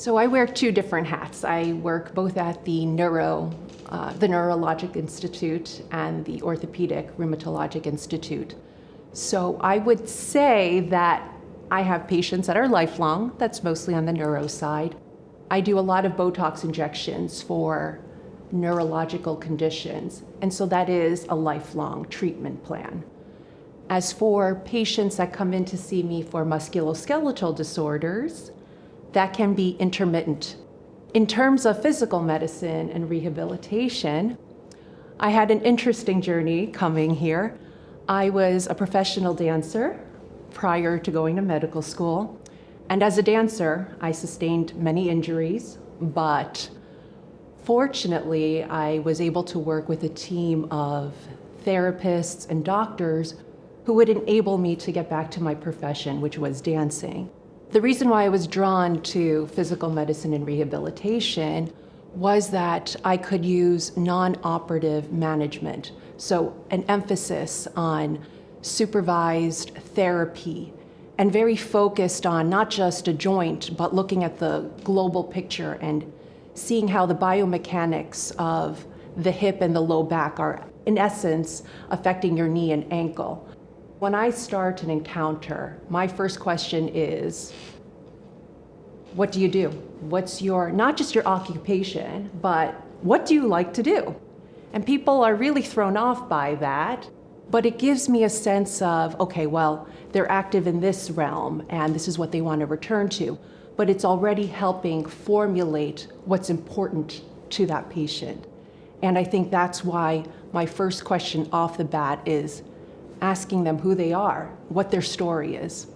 So I wear two different hats. I work both at the Neurologic Institute and the Orthopedic Rheumatologic Institute. So I would say that I have patients that are lifelong. That's mostly on the neuro side. I do a lot of Botox injections for neurological conditions, and so that is a lifelong treatment plan. As for patients that come in to see me for musculoskeletal disorders, that can be intermittent. In terms of physical medicine and rehabilitation, I had an interesting journey coming here. I was a professional dancer prior to going to medical school. And as a dancer, I sustained many injuries, but fortunately, I was able to work with a team of therapists and doctors who would enable me to get back to my profession, which was dancing. The reason why I was drawn to physical medicine and rehabilitation was that I could use non-operative management, so an emphasis on supervised therapy and very focused on not just a joint, but looking at the global picture and seeing how the biomechanics of the hip and the low back are, in essence, affecting your knee and ankle. When I start an encounter, my first question is, what do you do? What's your, not just your occupation, but what do you like to do? And people are really thrown off by that, but it gives me a sense of, okay, well, they're active in this realm and this is what they want to return to, but it's already helping formulate what's important to that patient. And I think that's why my first question off the bat is asking them who they are, what their story is.